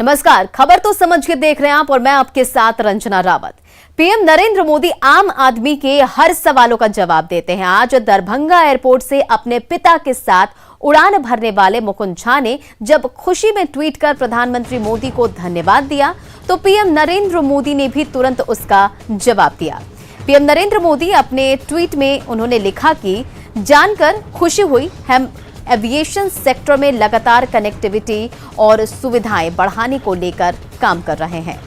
नमस्कार, खबर तो समझ के देख रहे हैं आप और मैं आपके साथ रंजना रावत। पीएम नरेंद्र मोदी आम आदमी के हर सवालों का जवाब देते हैं। आज दरभंगा एयरपोर्ट से अपने पिता के साथ उड़ान भरने वाले मुकुंद झा ने जब खुशी में ट्वीट कर प्रधानमंत्री मोदी को धन्यवाद दिया, तो पीएम नरेंद्र मोदी ने भी तुरंत उसका जवाब दिया। पीएम नरेंद्र मोदी अपने ट्वीट में उन्होंने लिखा कि जानकर खुशी हुई, हम एविएशन सेक्टर में लगातार कनेक्टिविटी और सुविधाएं बढ़ाने को लेकर काम कर रहे हैं।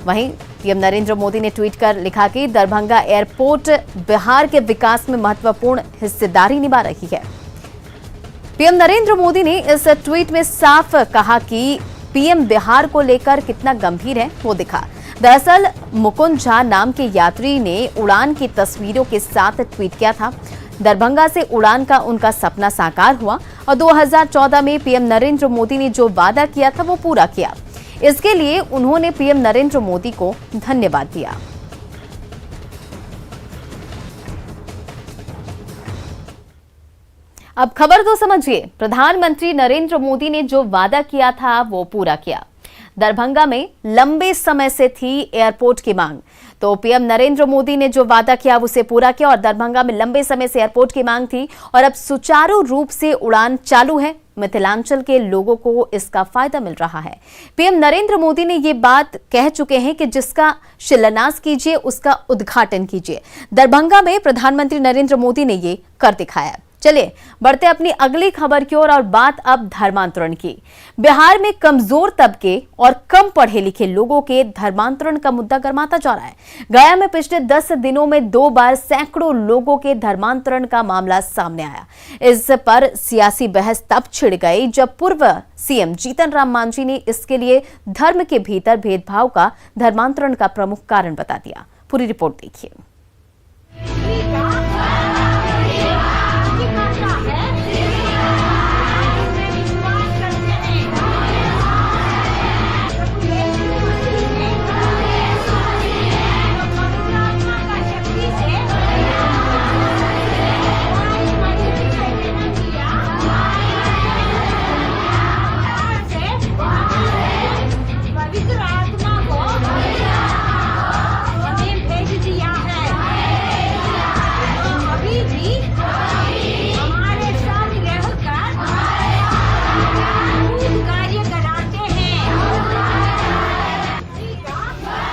वहीं पीएम नरेंद्र मोदी ने ट्वीट कर लिखा कि दरभंगा एयरपोर्ट बिहार के विकास में महत्वपूर्ण हिस्सेदारी निभा रही है। पीएम नरेंद्र मोदी ने इस ट्वीट में साफ कहा कि पीएम बिहार को लेकर कितना गंभीर है वो दिखा। दरअसल मुकुंद झा नाम के यात्री ने उड़ान की तस्वीरों के साथ ट्वीट किया था। दरभंगा से उड़ान का उनका सपना साकार हुआ और 2014 में पीएम नरेंद्र मोदी ने जो वादा किया था वो पूरा किया। इसके लिए उन्होंने पीएम नरेंद्र मोदी को धन्यवाद दिया। अब खबर तो समझिए, प्रधानमंत्री नरेंद्र मोदी ने जो वादा किया था वो पूरा किया। दरभंगा में लंबे समय से थी एयरपोर्ट की मांग, तो पीएम नरेंद्र मोदी ने जो वादा किया उसे पूरा किया और दरभंगा में लंबे समय से एयरपोर्ट की मांग थी और अब सुचारू रूप से उड़ान चालू है। मिथिलांचल के लोगों को इसका फायदा मिल रहा है। पीएम नरेंद्र मोदी ने ये बात कह चुके हैं कि जिसका शिलान्यास कीजिए उसका उद्घाटन कीजिए। दरभंगा में प्रधानमंत्री नरेंद्र मोदी ने ये कर दिखाया। चलिए बढ़ते अपनी अगली खबर की ओर और बात अब धर्मांतरण की। बिहार में कमजोर तबके और कम पढ़े लिखे लोगों के धर्मांतरण का मुद्दा गर्माता जा रहा है। गया में पिछले 10 दिनों में 2 बार सैकड़ों लोगों के धर्मांतरण का मामला सामने आया। इस पर सियासी बहस तब छिड़ गई जब पूर्व सीएम जीतन राम मांझी ने इसके लिए धर्म के भीतर भेदभाव का धर्मांतरण का प्रमुख कारण बता दिया। पूरी रिपोर्ट देखिए।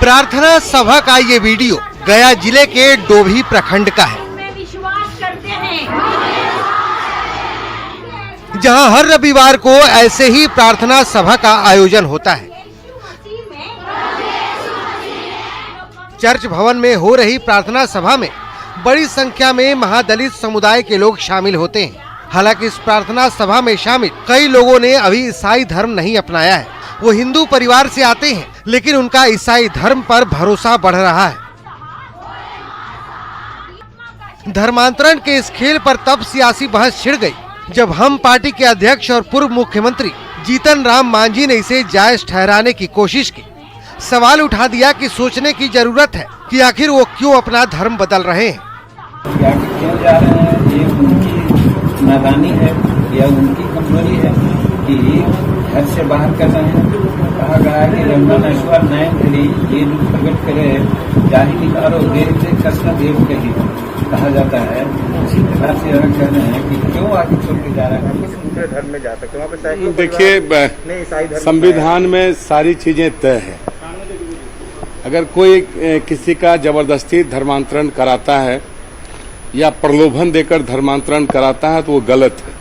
प्रार्थना सभा का ये वीडियो गया जिले के डोभी प्रखंड का है, जहां हर रविवार को ऐसे ही प्रार्थना सभा का आयोजन होता है। चर्च भवन में हो रही प्रार्थना सभा में बड़ी संख्या में महादलित समुदाय के लोग शामिल होते हैं। हालांकि इस प्रार्थना सभा में शामिल कई लोगों ने अभी ईसाई धर्म नहीं अपनाया है। वो हिंदू परिवार से आते हैं, लेकिन उनका ईसाई धर्म पर भरोसा बढ़ रहा है। धर्मांतरण के इस खेल पर तब सियासी बहस छिड़ गई जब हम पार्टी के अध्यक्ष और पूर्व मुख्यमंत्री जीतन राम मांझी ने इसे जायज ठहराने की कोशिश की। सवाल उठा दिया कि सोचने की जरूरत है कि आखिर वो क्यों अपना धर्म बदल रहे हैं। क्यों जा रहे हैं, ये उनकी नादानी है या उनकी कमजोरी है कि घर से बाहर कर रहे हैं। कहा गया है कि रमजानेश्वर नयन धरी ये प्रकट करे जाहि निकारो देव से कृष्ण देव कही कहा जाता है। उसी प्रकार से कर रहे हैं कि क्यों आगे छोड़ के जा रहे हैं, दूसरे धर्म में जा सकते हैं। देखिए, संविधान में सारी चीजें तय है। अगर कोई किसी का जबरदस्ती धर्मांतरण कराता है या प्रलोभन देकर धर्मांतरण कराता है तो वो गलत है।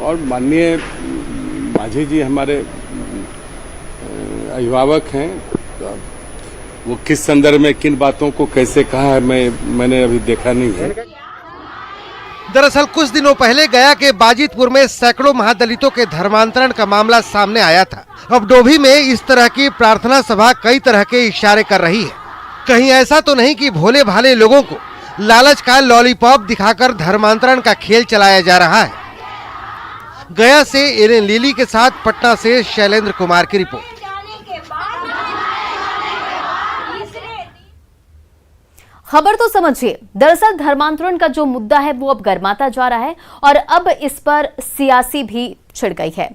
और माननीय मांझी जी हमारे अभिभावक हैं, तो वो किस संदर्भ में किन बातों को कैसे कहा है मैंने अभी देखा नहीं है। दरअसल कुछ दिनों पहले गया के बाजितपुर में सैकड़ों महादलितों के धर्मांतरण का मामला सामने आया था। अब डोभी में इस तरह की प्रार्थना सभा कई तरह के इशारे कर रही है। कहीं ऐसा तो नहीं कि भोले भाले लोगों को लालच का लॉलीपॉप दिखाकर धर्मांतरण का खेल चलाया जा रहा है। गया से एलेन लीली के साथ पटना से शैलेंद्र कुमार की रिपोर्ट। खबर तो समझिए, दरअसल धर्मांतरण का जो मुद्दा है वो अब गर्माता जा रहा है और अब इस पर सियासी भी छिड़ गई है।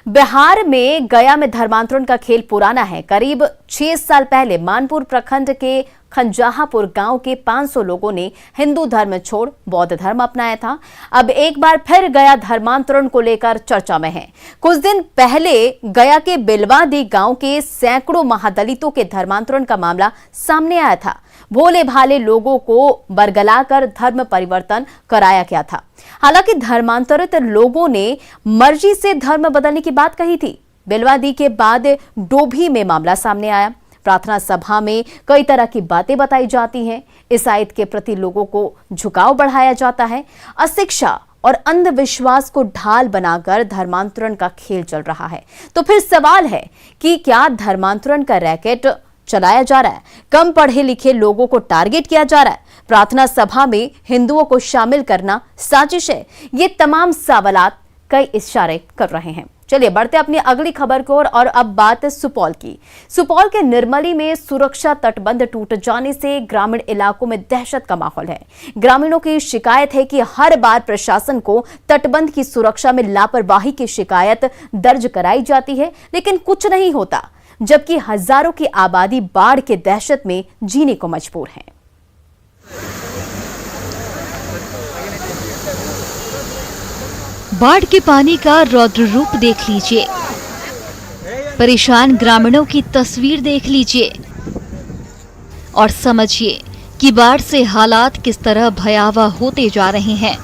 बिहार में गया में धर्मांतरण का खेल पुराना है। करीब 6 साल पहले मानपुर प्रखंड के खंजाहापुर गांव के 500 लोगों ने हिंदू धर्म छोड़ बौद्ध धर्म अपनाया था। अब एक बार फिर गया धर्मांतरण को लेकर चर्चा में है। कुछ दिन पहले गया के बिलवादी गांव के सैकड़ों महादलितों के धर्मांतरण का मामला सामने आया था। भोले भाले लोगों को बरगलाकर धर्म परिवर्तन कराया गया था। हालांकि धर्मांतरित लोगों ने मर्जी से धर्म बदलने की बात कही थी। बिलवादी के बाद डोभी में मामला सामने आया। प्रार्थना सभा में कई तरह की बातें बताई जाती हैं। ईसाईयत के प्रति लोगों को झुकाव बढ़ाया जाता है। अशिक्षा और अंधविश्वास को ढाल बनाकर धर्मांतरण का खेल चल रहा है। तो फिर सवाल है कि क्या धर्मांतरण का रैकेट चलाया जा रहा है? कम पढ़े लिखे लोगों को टारगेट किया जा रहा है? प्रार्थना सभा में हिंदुओं को शामिल करना साजिश है? ये तमाम सवालात कई इशारे कर रहे हैं। चलिए बढ़ते अपनी अगली खबर को और अब बात सुपौल की। सुपौल के निर्मली में सुरक्षा तटबंध टूट जाने से ग्रामीण इलाकों में दहशत का माहौल है। ग्रामीणों की शिकायत है कि हर बार प्रशासन को तटबंध की सुरक्षा में लापरवाही की शिकायत दर्ज कराई जाती है, लेकिन कुछ नहीं होता, जबकि हजारों की आबादी बाढ़ के दहशत में जीने को मजबूर है। बाढ़ के पानी का रौद्र रूप देख लीजिए, परेशान ग्रामीणों की तस्वीर देख लीजिए और समझिए कि बाढ़ से हालात किस तरह भयावह होते जा रहे हैं।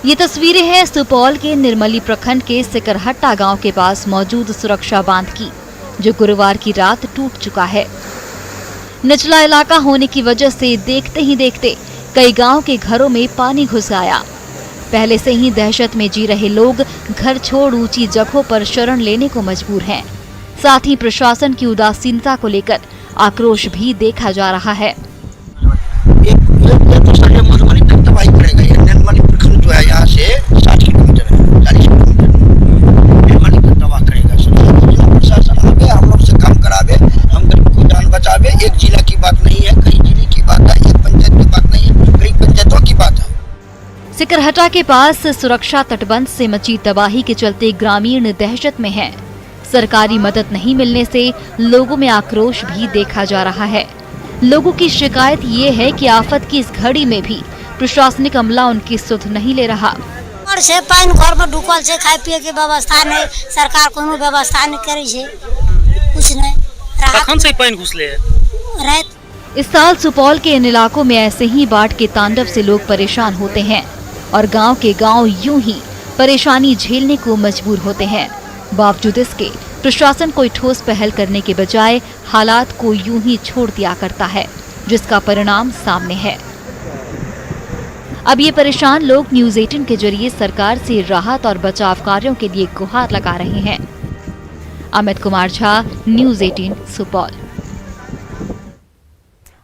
ये तस्वीरें हैं सुपौल के निर्मली प्रखंड के सिकरहट्टा गांव के पास मौजूद सुरक्षा बांध की, जो गुरुवार की रात टूट चुका है। निचला इलाका होने की वजह से देखते ही देखते कई गांव के घरों में पानी घुस आया। पहले से ही दहशत में जी रहे लोग घर छोड़ ऊंची जगहों पर शरण लेने को मजबूर हैं। साथ ही प्रशासन की उदासीनता को लेकर आक्रोश भी देखा जा रहा है। तो सारे मधुबनी तक तबाही पड़ेगा। ये निर्मली प्रखंड जो है यहाँ से 60 किलोमीटर है, 40 किलोमीटर निर्मली तक तबाह करेगा। जो प्रशासन आवे हम लोग से काम करावे, हम गरीब को जान बचावे। एक जिला की बात नहीं है, कई जिले की बात है, एक पंचायत की बात नहीं है, कई पंचायतों की बात है। सिकरहट्टा के पास सुरक्षा तटबंध से मची तबाही के चलते ग्रामीण दहशत में हैं। सरकारी मदद नहीं मिलने से लोगों में आक्रोश भी देखा जा रहा है। लोगों की शिकायत ये है कि आफत की इस घड़ी में भी प्रशासनिक अमला उनकी सुध नहीं ले रहा। और से पानी घर में ढुकल से खाए पिए के व्यवस्था नहीं, सरकार कोनो व्यवस्था नहीं करे छे, कुछ नहीं। कखन से पानी घुसले है? रात इस साल सुपौल के इन इलाकों में ऐसे ही बाढ़ के तांडव से लोग परेशान होते हैं और गांव के गांव यूं ही परेशानी झेलने को मजबूर होते हैं। बावजूद इसके प्रशासन कोई ठोस पहल करने के बजाय हालात को यूं ही छोड़ दिया करता है, जिसका परिणाम सामने है। अब ये परेशान लोग न्यूज़ 18 के जरिए सरकार से राहत और बचाव कार्यों के लिए गुहार लगा रहे हैं। अमित कुमार झा, न्यूज़ 18 सुपौल।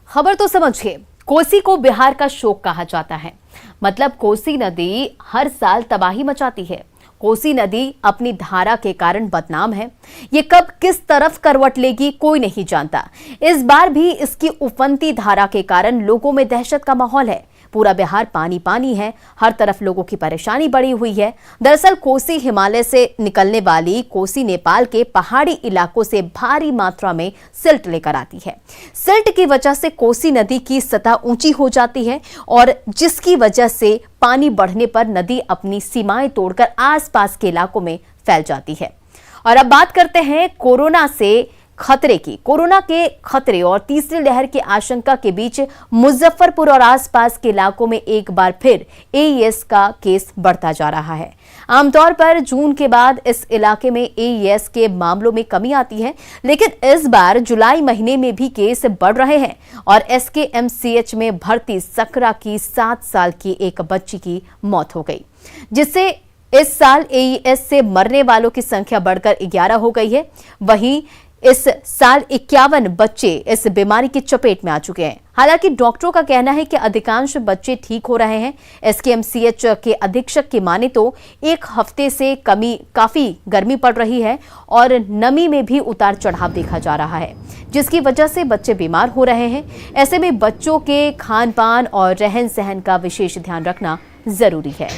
खबर तो समझिए, कोसी को बिहार का शोक कहा जाता है। मतलब कोसी नदी हर साल तबाही मचाती है। कोसी नदी अपनी धारा के कारण बदनाम है। ये कब किस तरफ करवट लेगी कोई नहीं जानता। इस बार भी इसकी उफनती धारा के कारण लोगों में दहशत का माहौल है। पूरा बिहार पानी पानी है। हर तरफ लोगों की परेशानी बढ़ी हुई है। दरअसल कोसी हिमालय से निकलने वाली कोसी नेपाल के पहाड़ी इलाकों से भारी मात्रा में सिल्ट लेकर आती है। सिल्ट की वजह से कोसी नदी की सतह ऊंची हो जाती है और जिसकी वजह से पानी बढ़ने पर नदी अपनी सीमाएं तोड़कर आसपास के इलाकों में फैल जाती है। और अब बात करते हैं कोरोना से खतरे की। कोरोना के खतरे और तीसरी लहर की आशंका के बीच मुजफ्फरपुर और आसपास के इलाकों में एक बार फिर एईएस का केस बढ़ता जा रहा है। आमतौर पर जून के बाद इस इलाके में एईएस के मामलों में कमी आती है, लेकिन इस बार जुलाई महीने में भी केस बढ़ रहे हैं और एसकेएमसीएच में भर्ती सकरा की 7 साल की एक बच्ची की मौत हो गई, जिससे इस साल एईएस से मरने वालों की संख्या बढ़कर 11 हो गई है। वहीं इस साल 51 बच्चे इस बीमारी की चपेट में आ चुके हैं। हालांकि डॉक्टरों का कहना है कि अधिकांश बच्चे ठीक हो रहे हैं। एसकेएमसीएच के अधीक्षक की माने तो एक हफ्ते से काफी गर्मी पड़ रही है और नमी में भी उतार चढ़ाव देखा जा रहा है, जिसकी वजह से बच्चे बीमार हो रहे हैं। ऐसे में बच्चों के खान पान और रहन सहन का विशेष ध्यान रखना जरूरी है।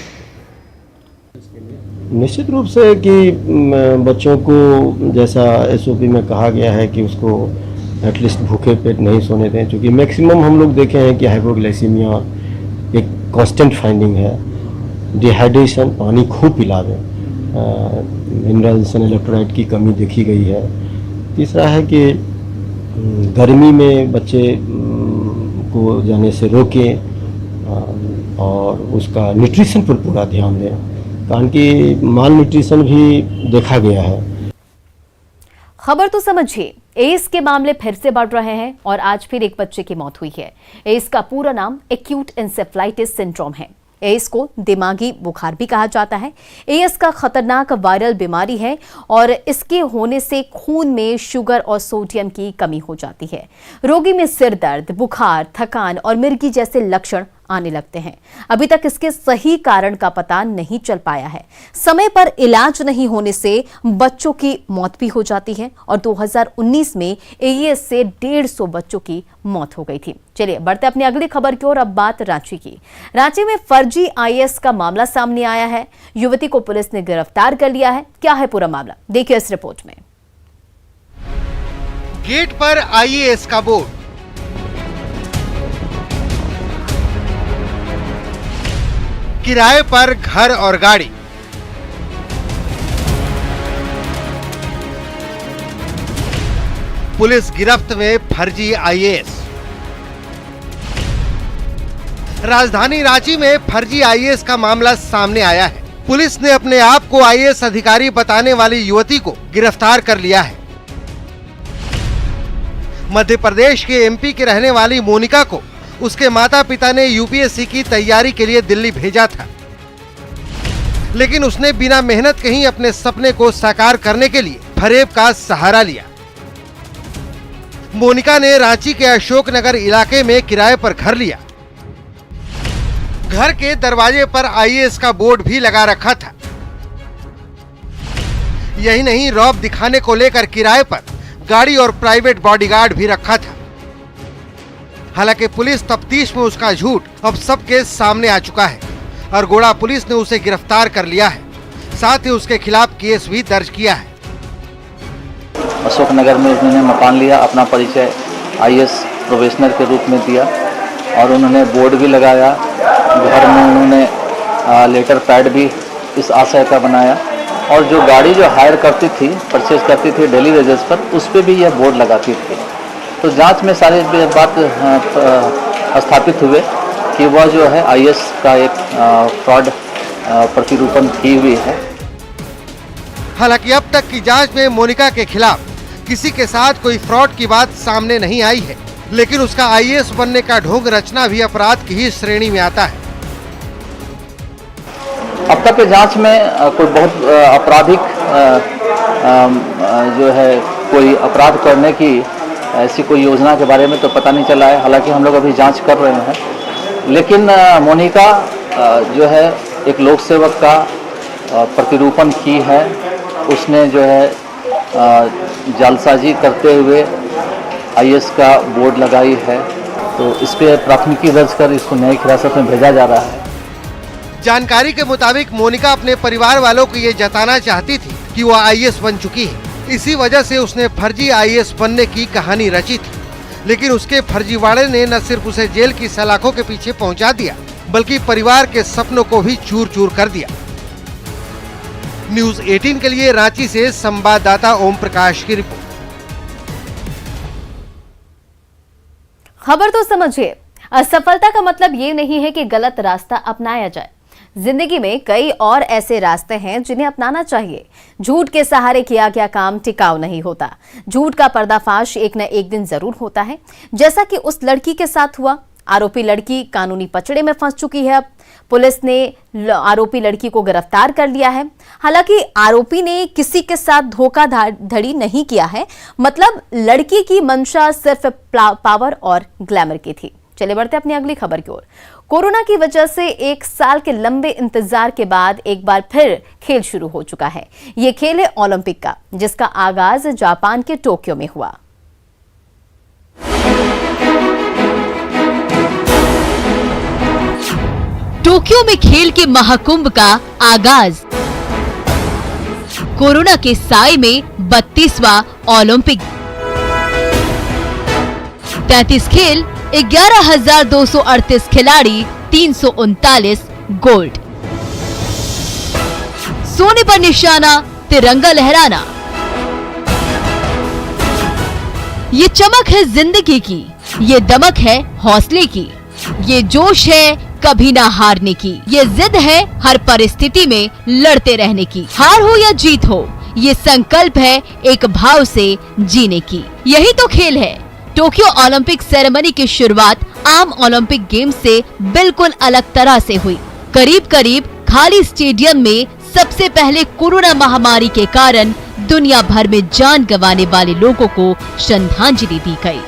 निश्चित रूप से कि बच्चों को जैसा एसओपी में कहा गया है कि उसको एटलीस्ट भूखे पेट नहीं सोने दें, क्योंकि मैक्सिमम हम लोग देखे हैं कि हाइपोग्लाइसीमिया एक कांस्टेंट फाइंडिंग है। डिहाइड्रेशन, पानी खूब पिला दें, मिनरल्स एंड इलेक्ट्रोलाइट की कमी देखी गई है। तीसरा है कि गर्मी में बच्चे को जाने से रोकें और उसका न्यूट्रिशन पर पूरा ध्यान दें, कारण कि माल न्यूट्रिशन भी देखा गया है। खबर तो समझिए, एड्स के मामले फिर से बढ़ रहे हैं और आज फिर एक बच्चे की मौत हुई है। एड्स का पूरा नाम एक्यूट एन्सेफेलाइटिस सिंड्रोम है। एड्स को दिमागी बुखार भी कहा जाता है। एड्स का खतरनाक वायरल बीमारी है और इसके होने से खून में शुगर और सोडियम की कमी हो जाती है। रोगी में सिर दर्द, बुखार, थकान और मिर्गी जैसे लक्षण आने लगते हैं। अभी तक इसके सही कारण का पता नहीं चल पाया है। समय पर इलाज नहीं होने से बच्चों की मौत भी हो जाती है और 2019 में एईएस से 150 बच्चों की मौत हो गई थी। चलिए बढ़ते अपनी अगली खबर की ओर। अब बात रांची की। रांची में फर्जी आईएएस का मामला सामने आया है। युवती को पुलिस ने गिरफ्तार कर लिया है। क्या है पूरा मामला, देखिए इस रिपोर्ट में। गेट पर आईएएस का बोर्ड, किराए पर घर और गाड़ी, पुलिस गिरफ्त में फर्जी आईएएस। राजधानी रांची में फर्जी आईएएस का मामला सामने आया है। पुलिस ने अपने आप को आईएएस अधिकारी बताने वाली युवती को गिरफ्तार कर लिया है। मध्य प्रदेश के एमपी के रहने वाली मोनिका को उसके माता पिता ने यूपीएससी की तैयारी के लिए दिल्ली भेजा था, लेकिन उसने बिना मेहनत के ही अपने सपने को साकार करने के लिए फरेब का सहारा लिया। मोनिका ने रांची के अशोकनगर इलाके में किराए पर घर लिया। घर के दरवाजे पर आईएएस का बोर्ड भी लगा रखा था। यही नहीं, रौब दिखाने को लेकर किराए पर गाड़ी और प्राइवेट बॉडीगार्ड भी रखा था। हालांकि पुलिस तफ्तीश में उसका झूठ अब सबके सामने आ चुका है और गोड़ा पुलिस ने उसे गिरफ्तार कर लिया है। साथ ही उसके खिलाफ केस भी दर्ज किया है। अशोकनगर में उन्होंने मकान लिया, अपना परिचय आईएएस प्रोबेशनर के रूप में दिया और उन्होंने बोर्ड भी लगाया। घर में उन्होंने लेटर पैड भी इस आशय का बनाया और जो गाड़ी जो हायर करती थी, परचेज करती थी डेली वेजेस पर, उस पर भी यह बोर्ड लगाती थी। तो जांच में सारी बात स्थापित हुए कि वह जो है आईएएस का एक फ्रॉड प्रतिरूपण की हुई है। हालांकि अब तक की जांच में मोनिका के खिलाफ किसी के साथ कोई फ्रॉड की बात सामने नहीं आई है, लेकिन उसका आईएएस बनने का ढोंग रचना भी अपराध की ही श्रेणी में आता है। अब तक के जांच में कोई बहुत आपराधिक जो है कोई अपराध करने की ऐसी कोई योजना के बारे में तो पता नहीं चला है। हालांकि हम लोग अभी जांच कर रहे हैं, लेकिन मोनिका जो है एक लोक सेवक का प्रतिरूपण की है। उसने जो है जालसाजी करते हुए आईएएस का बोर्ड लगाई है, तो इस पे प्राथमिकी दर्ज कर इसको न्यायिक हिरासत में भेजा जा रहा है। जानकारी के मुताबिक मोनिका अपने परिवार वालों को ये जताना चाहती थी कि वो आईएएस बन चुकी है। इसी वजह से उसने फर्जी आईएएस बनने की कहानी रची थी, लेकिन उसके फर्जीवाड़े ने न सिर्फ उसे जेल की सलाखों के पीछे पहुंचा दिया, बल्कि परिवार के सपनों को भी चूर चूर कर दिया। न्यूज़ 18 के लिए रांची से संवाददाता ओम प्रकाश की रिपोर्ट। खबर तो समझिए, असफलता का मतलब ये नहीं है कि गलत रास्ता अपनाया जाए। जिंदगी में कई और ऐसे रास्ते हैं जिन्हें अपनाना चाहिए। झूठ के सहारे किया गया काम टिकाऊ नहीं होता। झूठ का पर्दाफाश एक न एक दिन जरूर होता है, जैसा कि उस लड़की के साथ हुआ। आरोपी लड़की कानूनी पचड़े में फंस चुकी है। अब पुलिस ने आरोपी लड़की को गिरफ्तार कर लिया है। हालांकि आरोपी ने किसी के साथ धोखाधड़ी नहीं किया है, मतलब लड़की की मंशा सिर्फ पावर और ग्लैमर की थी। चलिए बढ़ते अपनी अगली खबर की ओर। कोरोना की वजह से 1 साल के लंबे इंतजार के बाद एक बार फिर खेल शुरू हो चुका है। ये खेल है ओलंपिक का, जिसका आगाज जापान के टोक्यो में हुआ। टोक्यो में खेल के महाकुंभ का आगाज कोरोना के साए में 32वां ओलंपिक। 33 खेल, 11,238 खिलाड़ी, 339 गोल्ड। सोने पर निशाना, तिरंगा लहराना। ये चमक है जिंदगी की, ये दमक है हौसले की, ये जोश है कभी ना हारने की, ये जिद है हर परिस्थिति में लड़ते रहने की। हार हो या जीत हो, ये संकल्प है एक भाव से जीने की। यही तो खेल है। टोक्यो ओलंपिक सेरेमनी की शुरुआत आम ओलंपिक गेम्स से बिल्कुल अलग तरह से हुई। करीब करीब खाली स्टेडियम में सबसे पहले कोरोना महामारी के कारण दुनिया भर में जान गंवाने वाले लोगों को श्रद्धांजलि दी गई।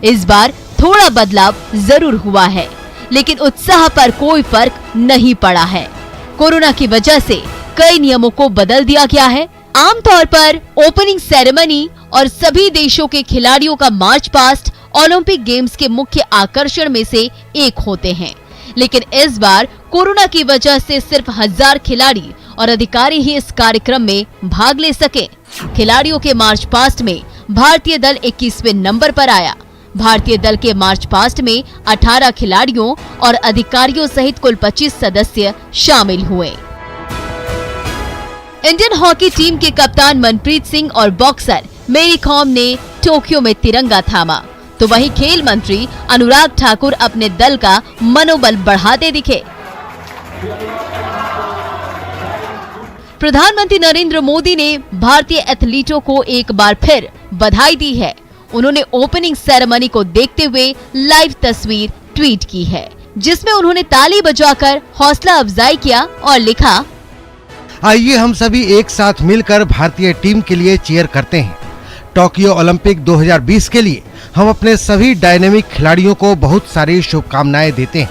इस बार थोड़ा बदलाव जरूर हुआ है, लेकिन उत्साह पर कोई फर्क नहीं पड़ा है। कोरोना की वजह से कई नियमों को बदल दिया गया है। आमतौर पर ओपनिंग सेरेमनी और सभी देशों के खिलाड़ियों का मार्च पास्ट ओलंपिक गेम्स के मुख्य आकर्षण में से एक होते हैं, लेकिन इस बार कोरोना की वजह से सिर्फ 1000 खिलाड़ी और अधिकारी ही इस कार्यक्रम में भाग ले सके। खिलाड़ियों के मार्च पास्ट में भारतीय दल 21वें नंबर पर आया। भारतीय दल के मार्च पास्ट में 18 खिलाड़ियों और अधिकारियों सहित कुल 25 सदस्य शामिल हुए। इंडियन हॉकी टीम के कप्तान मनप्रीत सिंह और बॉक्सर मेरी कॉम ने टोक्यो में तिरंगा थामा, तो वहीं खेल मंत्री अनुराग ठाकुर अपने दल का मनोबल बढ़ाते दिखे। प्रधानमंत्री नरेंद्र मोदी ने भारतीय एथलीटों को एक बार फिर बधाई दी है। उन्होंने ओपनिंग सेरेमनी को देखते हुए लाइव तस्वीर ट्वीट की है, जिसमें उन्होंने ताली बजाकर हौसला अफजाई किया और लिखा, आइए हम सभी एक साथ मिलकर भारतीय टीम के लिए चीयर करते हैं। टोक्यो ओलंपिक 2020 के लिए हम अपने सभी डायनेमिक खिलाड़ियों को बहुत सारी शुभकामनाएं देते हैं।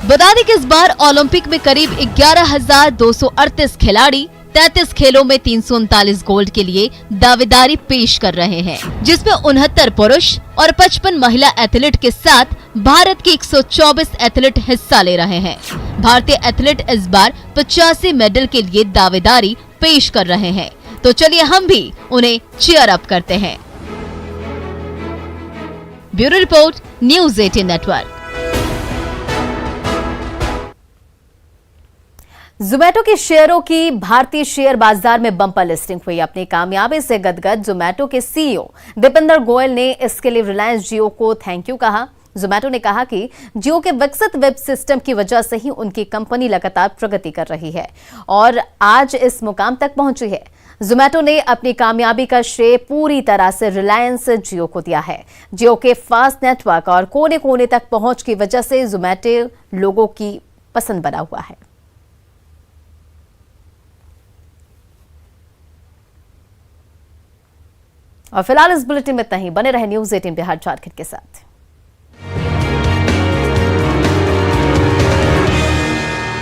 बता दें कि इस बार ओलंपिक में करीब 11,238 खिलाड़ी 33 खेलों में 339 गोल्ड के लिए दावेदारी पेश कर रहे हैं, जिसमें 69 पुरुष और 55 महिला एथलीट के साथ भारत के 124 एथलीट हिस्सा ले रहे हैं। भारतीय एथलीट इस बार 85 मेडल के लिए दावेदारी पेश कर रहे हैं, तो चलिए हम भी उन्हें चीयर अप करते हैं। Bureau report, news 18 network. Zomato के शेयरों की भारतीय शेयर बाजार में बम्पर लिस्टिंग हुई। अपनी कामयाबी से गदगद जोमैटो के सीईओ दीपेंद्र गोयल ने इसके लिए रिलायंस जियो को थैंक यू कहा। जोमैटो ने कहा कि जियो के विकसित वेब सिस्टम की वजह से ही उनकी कंपनी लगातार प्रगति कर रही है और आज इस मुकाम तक पहुंची है। जोमैटो ने अपनी कामयाबी का श्रेय पूरी तरह से रिलायंस जियो को दिया है। जियो के फास्ट नेटवर्क और कोने कोने तक पहुंच की वजह से जोमैटो लोगों की पसंद बना हुआ है। और फिलहाल इस बुलेटिन में इतना ही। बने रहे न्यूज़ 18 बिहार झारखंड के साथ।